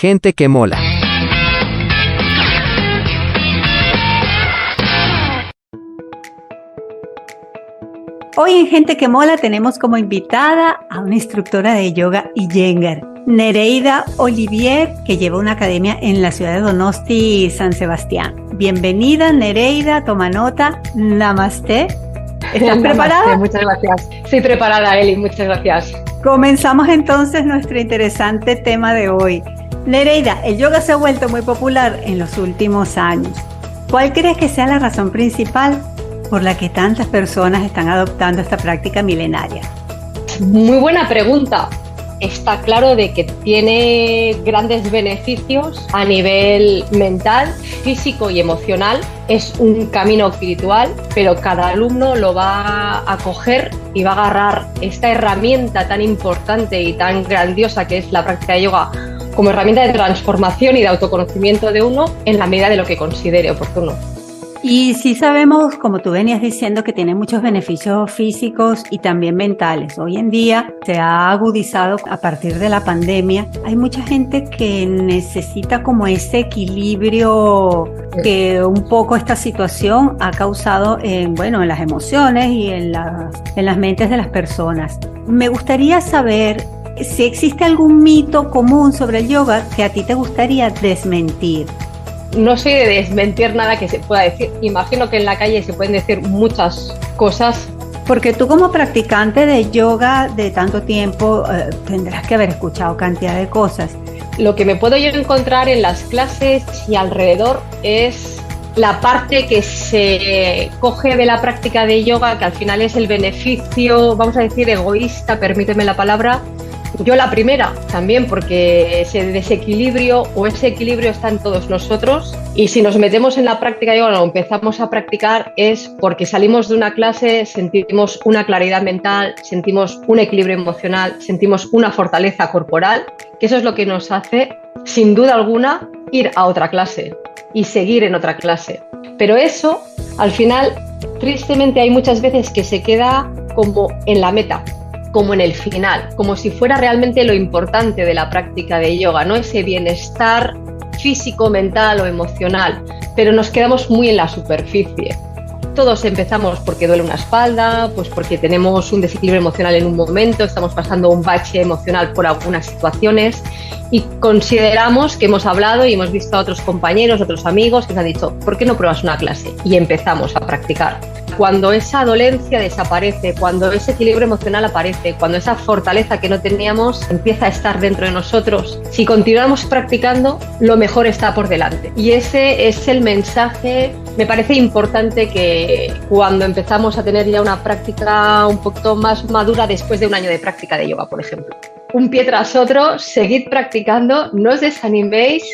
Gente que mola. Hoy en Gente que Mola tenemos como invitada a una instructora de yoga Iyengar, Nereida Olivier, que lleva una academia en la ciudad de Donosti, San Sebastián. Bienvenida, Nereida, toma nota. Namaste. ¿Estás preparada? Muchas gracias. Estoy preparada, Eli, muchas gracias. Comenzamos entonces nuestro interesante tema de hoy. Nereida, el yoga se ha vuelto muy popular en los últimos años. ¿Cuál crees que sea la razón principal por la que tantas personas están adoptando esta práctica milenaria? Muy buena pregunta. Está claro de que tiene grandes beneficios a nivel mental, físico y emocional. Es un camino espiritual, pero cada alumno lo va a coger y va a agarrar esta herramienta tan importante y tan grandiosa que es la práctica de yoga como herramienta de transformación y de autoconocimiento de uno en la medida de lo que considere oportuno. Y sí sabemos, como tú venías diciendo, que tiene muchos beneficios físicos y también mentales. Hoy en día se ha agudizado a partir de la pandemia. Hay mucha gente que necesita como ese equilibrio que un poco esta situación ha causado en las emociones y en las mentes de las personas. Me gustaría saber si existe algún mito común sobre el yoga que a ti te gustaría desmentir. No soy de desmentir nada que se pueda decir. Imagino que en la calle se pueden decir muchas cosas. Porque tú como practicante de yoga de tanto tiempo tendrás que haber escuchado cantidad de cosas. Lo que me puedo yo encontrar en las clases y alrededor es la parte que se coge de la práctica de yoga, que al final es el beneficio, vamos a decir, egoísta, permíteme la palabra. Yo la primera también, porque ese desequilibrio o ese equilibrio está en todos nosotros, y si nos metemos en la práctica de yoga o empezamos a practicar es porque salimos de una clase, sentimos una claridad mental, sentimos un equilibrio emocional, sentimos una fortaleza corporal, que eso es lo que nos hace, sin duda alguna, ir a otra clase y seguir en otra clase. Pero eso, al final, tristemente hay muchas veces que se queda como en la meta, como en el final, como si fuera realmente lo importante de la práctica de yoga, ¿no? Ese bienestar físico, mental o emocional, pero nos quedamos muy en la superficie. Todos empezamos porque duele una espalda, pues porque tenemos un desequilibrio emocional en un momento, estamos pasando un bache emocional por algunas situaciones y consideramos que hemos hablado y hemos visto a otros compañeros, otros amigos que nos han dicho, ¿por qué no pruebas una clase? Y empezamos a practicar. Cuando esa dolencia desaparece, cuando ese equilibrio emocional aparece, cuando esa fortaleza que no teníamos empieza a estar dentro de nosotros, si continuamos practicando, lo mejor está por delante. Y ese es el mensaje, me parece importante, que cuando empezamos a tener ya una práctica un poquito más madura después de un año de práctica de yoga, por ejemplo. Un pie tras otro, seguid practicando, no os desaniméis,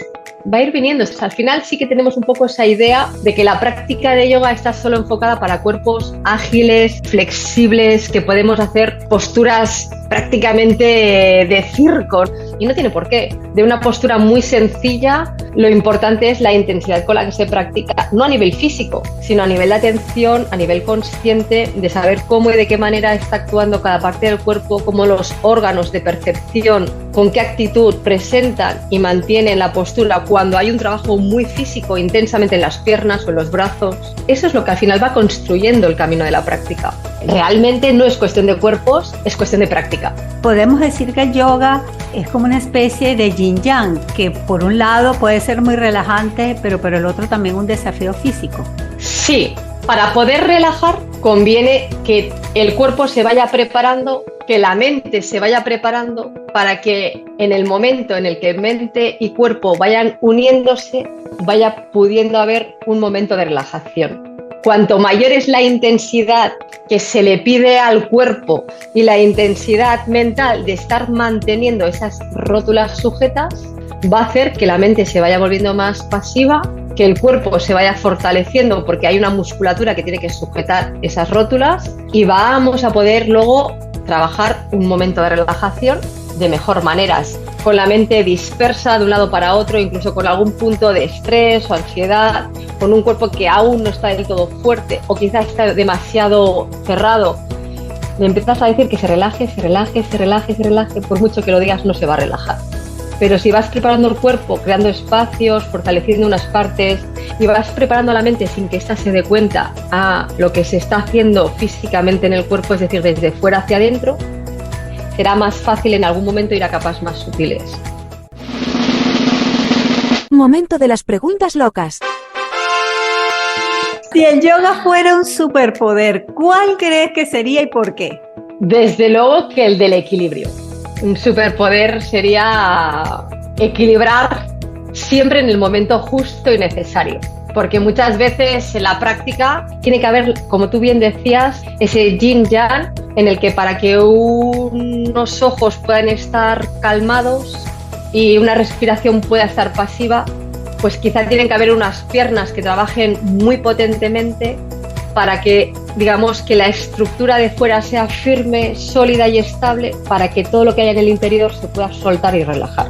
va a ir viniendo. Al final sí que tenemos un poco esa idea de que la práctica de yoga está solo enfocada para cuerpos ágiles, flexibles, que podemos hacer posturas prácticamente de circo, y no tiene por qué. De una postura muy sencilla, lo importante es la intensidad con la que se practica, no a nivel físico, sino a nivel de atención, a nivel consciente, de saber cómo y de qué manera está actuando cada parte del cuerpo, cómo los órganos de percepción, con qué actitud presentan y mantienen la postura cuando hay un trabajo muy físico, intensamente en las piernas o en los brazos. Eso es lo que al final va construyendo el camino de la práctica. Realmente no es cuestión de cuerpos, es cuestión de práctica. Podemos decir que el yoga es como una especie de yin-yang, que por un lado puede ser muy relajante, pero por el otro también un desafío físico. Sí, para poder relajar conviene que el cuerpo se vaya preparando, que la mente se vaya preparando para que en el momento en el que mente y cuerpo vayan uniéndose, vaya pudiendo haber un momento de relajación. Cuanto mayor es la intensidad que se le pide al cuerpo y la intensidad mental de estar manteniendo esas rótulas sujetas, va a hacer que la mente se vaya volviendo más pasiva, que el cuerpo se vaya fortaleciendo porque hay una musculatura que tiene que sujetar esas rótulas, y vamos a poder luego trabajar un momento de relajación de mejor manera, con la mente dispersa de un lado para otro, incluso con algún punto de estrés o ansiedad, con un cuerpo que aún no está del todo fuerte o quizás está demasiado cerrado. Le empiezas a decir que se relaje, se relaje, se relaje, se relaje, por mucho que lo digas no se va a relajar. Pero si vas preparando el cuerpo, creando espacios, fortaleciendo unas partes y vas preparando la mente sin que ésta se dé cuenta a lo que se está haciendo físicamente en el cuerpo, es decir, desde fuera hacia adentro, será más fácil en algún momento ir a capas más sutiles. Momento de las preguntas locas. Si el yoga fuera un superpoder, ¿cuál crees que sería y por qué? Desde luego que el del equilibrio. Un superpoder sería equilibrar siempre en el momento justo y necesario. Porque muchas veces en la práctica tiene que haber, como tú bien decías, ese yin-yang en el que para que unos ojos puedan estar calmados y una respiración pueda estar pasiva, pues quizá tienen que haber unas piernas que trabajen muy potentemente para que, digamos, que la estructura de fuera sea firme, sólida y estable, para que todo lo que haya en el interior se pueda soltar y relajar.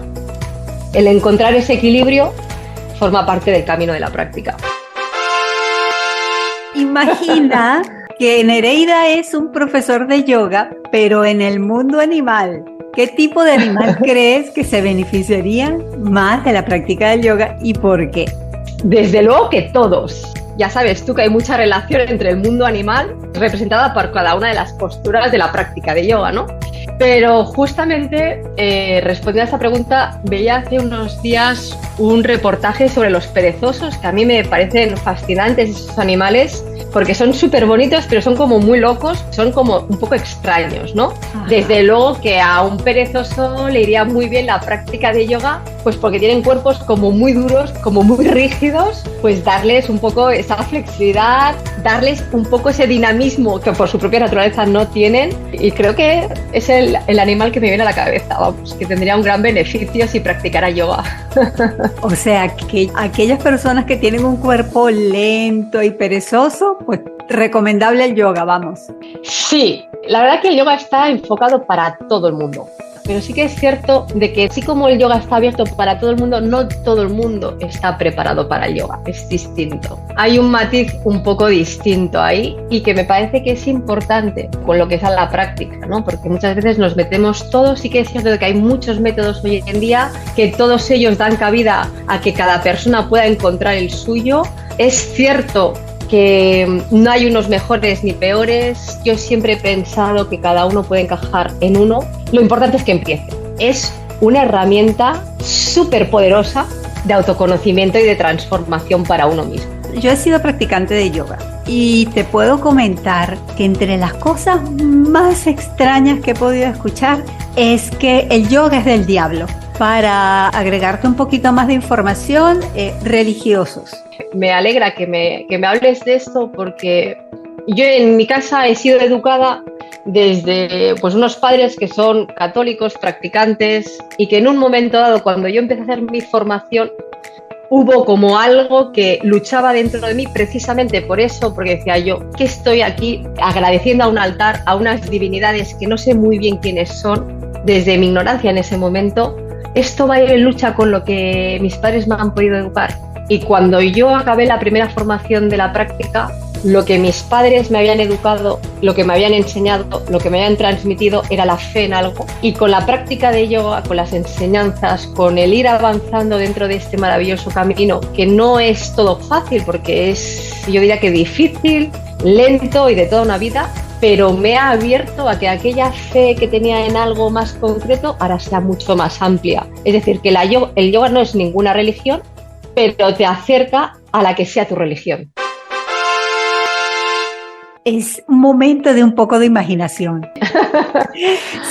El encontrar ese equilibrio forma parte del camino de la práctica. Imagina que Nereida es un profesor de yoga, pero en el mundo animal. ¿Qué tipo de animal crees que se beneficiarían más de la práctica del yoga y por qué? Desde luego que todos. Ya sabes tú que hay mucha relación entre el mundo animal, representada por cada una de las posturas de la práctica de yoga, ¿no? Pero justamente respondiendo a esta pregunta, veía hace unos días un reportaje sobre los perezosos, que a mí me parecen fascinantes esos animales, porque son súper bonitos, pero son como muy locos, son como un poco extraños, ¿no? Ajá. Desde luego que a un perezoso le iría muy bien la práctica de yoga, pues porque tienen cuerpos como muy duros, como muy rígidos, pues darles un poco esa flexibilidad, darles un poco ese dinamismo que por su propia naturaleza no tienen, y creo que es el animal que me viene a la cabeza, vamos, que tendría un gran beneficio si practicara yoga. O sea, que aquellas personas que tienen un cuerpo lento y perezoso, pues recomendable el yoga, vamos. Sí, la verdad que el yoga está enfocado para todo el mundo. Pero sí que es cierto de que así como el yoga está abierto para todo el mundo, no todo el mundo está preparado para el yoga, es distinto. Hay un matiz un poco distinto ahí y que me parece que es importante con lo que es a la práctica, ¿no? Porque muchas veces nos metemos todos, sí que es cierto de que hay muchos métodos hoy en día, que todos ellos dan cabida a que cada persona pueda encontrar el suyo. Es cierto que no hay unos mejores ni peores, yo siempre he pensado que cada uno puede encajar en uno, lo importante es que empiece. Es una herramienta súper poderosa de autoconocimiento y de transformación para uno mismo. Yo he sido practicante de yoga y te puedo comentar que entre las cosas más extrañas que he podido escuchar es que el yoga es del diablo. Para agregarte un poquito más de información, religiosos. Me alegra que me hables de esto porque yo en mi casa he sido educada desde pues, unos padres que son católicos, practicantes, y que en un momento dado, cuando yo empecé a hacer mi formación, hubo como algo que luchaba dentro de mí precisamente por eso, porque decía yo, que estoy aquí agradeciendo a un altar, a unas divinidades que no sé muy bien quiénes son, desde mi ignorancia en ese momento. Esto va a ir en lucha con lo que mis padres me han podido educar. Y cuando yo acabé la primera formación de la práctica, lo que mis padres me habían educado, lo que me habían enseñado, lo que me habían transmitido era la fe en algo. Y con la práctica de yoga, con las enseñanzas, con el ir avanzando dentro de este maravilloso camino, que no es todo fácil porque es, yo diría que difícil, lento y de toda una vida, pero me ha abierto a que aquella fe que tenía en algo más concreto ahora sea mucho más amplia. Es decir, que el yoga no es ninguna religión, pero te acerca a la que sea tu religión. Es un momento de un poco de imaginación.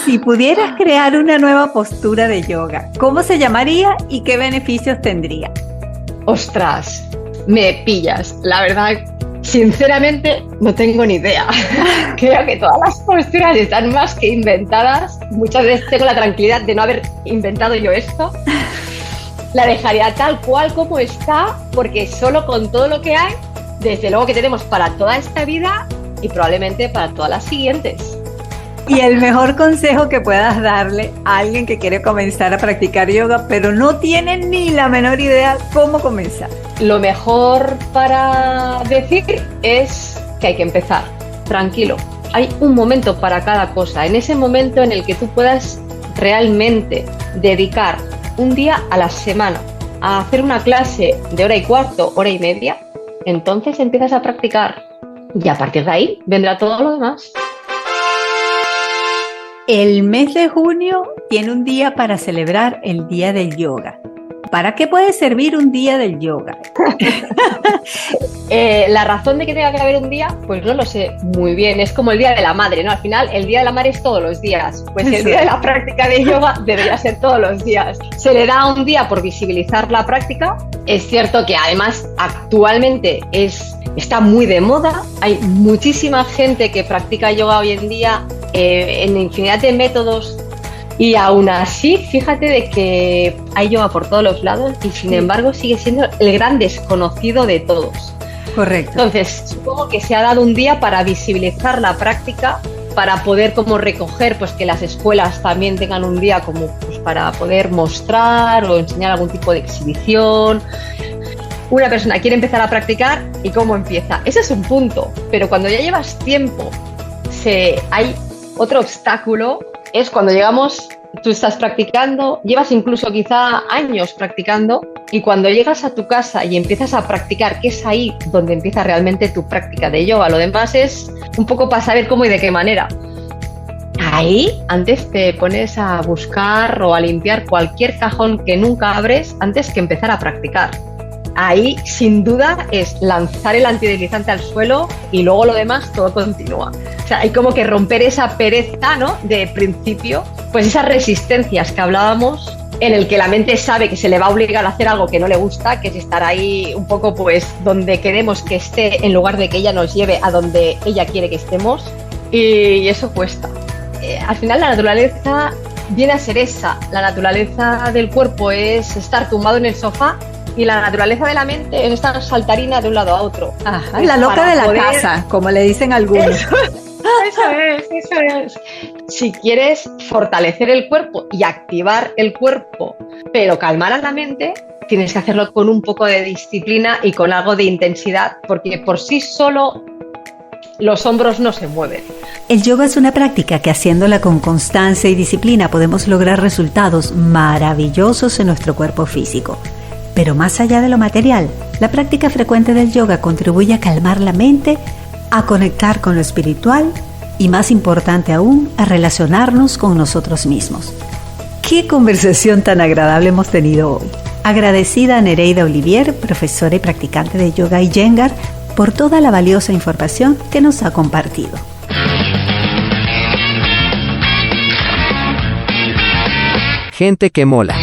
Si pudieras crear una nueva postura de yoga, ¿cómo se llamaría y qué beneficios tendría? Ostras, me pillas. La verdad, sinceramente, no tengo ni idea. Creo que todas las posturas están más que inventadas. Muchas veces tengo la tranquilidad de no haber inventado yo esto. La dejaría tal cual como está, porque solo con todo lo que hay, desde luego que tenemos para toda esta vida y probablemente para todas las siguientes. Y el mejor consejo que puedas darle a alguien que quiere comenzar a practicar yoga, pero no tiene ni la menor idea cómo comenzar. Lo mejor para decir es que hay que empezar, tranquilo. Hay un momento para cada cosa. En ese momento en el que tú puedas realmente dedicar un día a la semana a hacer una clase de hora y cuarto, hora y media, entonces empiezas a practicar y a partir de ahí vendrá todo lo demás. El mes de junio tiene un día para celebrar el Día del Yoga. ¿Para qué puede servir un día del yoga? La razón de que tenga que haber un día, pues no lo sé muy bien. Es como el Día de la Madre, ¿no? Al final, el Día de la Madre es todos los días. Pues el Día de la práctica de yoga debería ser todos los días. Se le da un día por visibilizar la práctica. Es cierto que además actualmente está muy de moda. Hay muchísima gente que practica yoga hoy en día en infinidad de métodos. Y aún así, fíjate de que hay yoga por todos los lados y sin embargo sigue siendo el gran desconocido de todos. Correcto. Entonces, supongo que se ha dado un día para visibilizar la práctica, para poder como recoger, pues que las escuelas también tengan un día como pues, para poder mostrar o enseñar algún tipo de exhibición. Una persona quiere empezar a practicar y cómo empieza. Ese es un punto, pero cuando ya llevas tiempo, hay otro obstáculo. Es cuando llegamos, tú estás practicando, llevas incluso quizá años practicando y cuando llegas a tu casa y empiezas a practicar, que es ahí donde empieza realmente tu práctica de yoga. Lo demás es un poco para saber cómo y de qué manera. Ahí antes te pones a buscar o a limpiar cualquier cajón que nunca abres antes que empezar a practicar. Ahí, sin duda, es lanzar el antideslizante al suelo y luego lo demás todo continúa. O sea, hay como que romper esa pereza, ¿no? De principio, pues esas resistencias que hablábamos, en el que la mente sabe que se le va a obligar a hacer algo que no le gusta, que es estar ahí un poco pues donde queremos que esté en lugar de que ella nos lleve a donde ella quiere que estemos, y eso cuesta. Al final la naturaleza viene a ser esa. La naturaleza del cuerpo es estar tumbado en el sofá y la naturaleza de la mente es estar saltarina de un lado a otro. Ajá, la loca de la casa, como le dicen algunos. Eso es. Si quieres fortalecer el cuerpo y activar el cuerpo, pero calmar a la mente, tienes que hacerlo con un poco de disciplina y con algo de intensidad, porque por sí solo los hombros no se mueven. El yoga es una práctica que haciéndola con constancia y disciplina podemos lograr resultados maravillosos en nuestro cuerpo físico. Pero más allá de lo material, la práctica frecuente del yoga contribuye a calmar la mente, a conectar con lo espiritual y, más importante aún, a relacionarnos con nosotros mismos. ¡Qué conversación tan agradable hemos tenido hoy! Agradecida a Nereida Olivier, profesora y practicante de yoga Iyengar, por toda la valiosa información que nos ha compartido. Gente que mola.